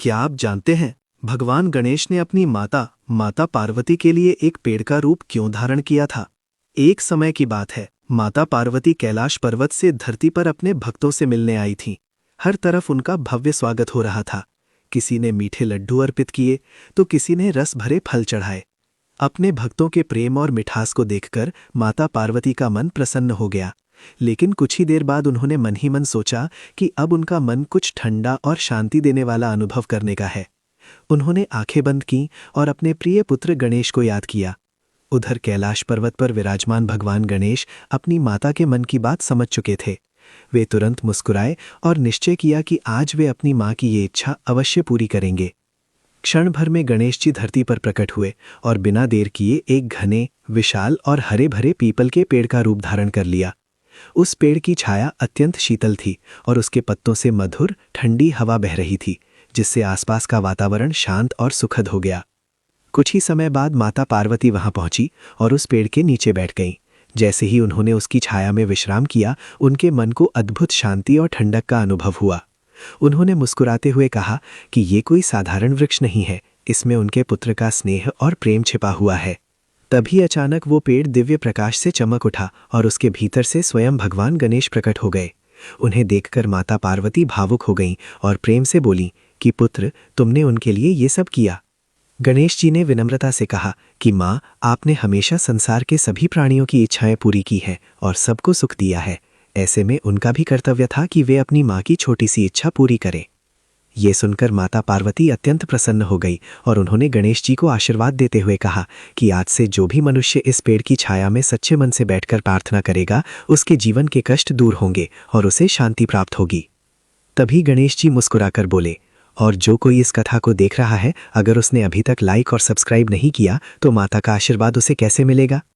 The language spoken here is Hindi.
क्या आप जानते हैं भगवान गणेश ने अपनी माता पार्वती के लिए एक पेड़ का रूप क्यों धारण किया था? एक समय की बात है, माता पार्वती कैलाश पर्वत से धरती पर अपने भक्तों से मिलने आई थीं। हर तरफ उनका भव्य स्वागत हो रहा था। किसी ने मीठे लड्डू अर्पित किए तो किसी ने रस भरे फल चढ़ाए। अपने भक्तों के प्रेम और मिठास को देखकर माता पार्वती का मन प्रसन्न हो गया। लेकिन कुछ ही देर बाद उन्होंने मन ही मन सोचा कि अब उनका मन कुछ ठंडा और शांति देने वाला अनुभव करने का है। उन्होंने आंखें बंद की और अपने प्रिय पुत्र गणेश को याद किया। उधर कैलाश पर्वत पर विराजमान भगवान गणेश अपनी माता के मन की बात समझ चुके थे। वे तुरंत मुस्कुराए और निश्चय किया कि आज वे अपनी मां की ये इच्छा अवश्य पूरी करेंगे। क्षण भर में गणेश जी धरती पर प्रकट हुए और बिना देर किए एक घने, विशाल और हरे भरे पीपल के पेड़ का रूप धारण कर लिया। उस पेड़ की छाया अत्यंत शीतल थी और उसके पत्तों से मधुर ठंडी हवा बह रही थी, जिससे आसपास का वातावरण शांत और सुखद हो गया। कुछ ही समय बाद माता पार्वती वहां पहुंची और उस पेड़ के नीचे बैठ गईं। जैसे ही उन्होंने उसकी छाया में विश्राम किया, उनके मन को अद्भुत शांति और ठंडक का अनुभव हुआ। उन्होंने मुस्कुराते हुए कहा कि ये कोई साधारण वृक्ष नहीं है, इसमें उनके पुत्र का स्नेह और प्रेम छिपा हुआ है। तभी अचानक वो पेड़ दिव्य प्रकाश से चमक उठा और उसके भीतर से स्वयं भगवान गणेश प्रकट हो गए। उन्हें देखकर माता पार्वती भावुक हो गईं और प्रेम से बोलीं कि पुत्र, तुमने उनके लिए ये सब किया। गणेश जी ने विनम्रता से कहा कि माँ, आपने हमेशा संसार के सभी प्राणियों की इच्छाएं पूरी की हैं और सबको सुख दिया है। ऐसे में उनका भी कर्तव्य था कि वे अपनी माँ की छोटी सी इच्छा पूरी करें। ये सुनकर माता पार्वती अत्यंत प्रसन्न हो गई और उन्होंने गणेश जी को आशीर्वाद देते हुए कहा कि आज से जो भी मनुष्य इस पेड़ की छाया में सच्चे मन से बैठकर प्रार्थना करेगा, उसके जीवन के कष्ट दूर होंगे और उसे शांति प्राप्त होगी। तभी गणेश जी मुस्कुराकर बोले, और जो कोई इस कथा को देख रहा है, अगर उसने अभी तक लाइक और सब्सक्राइब नहीं किया तो माता का आशीर्वाद उसे कैसे मिलेगा?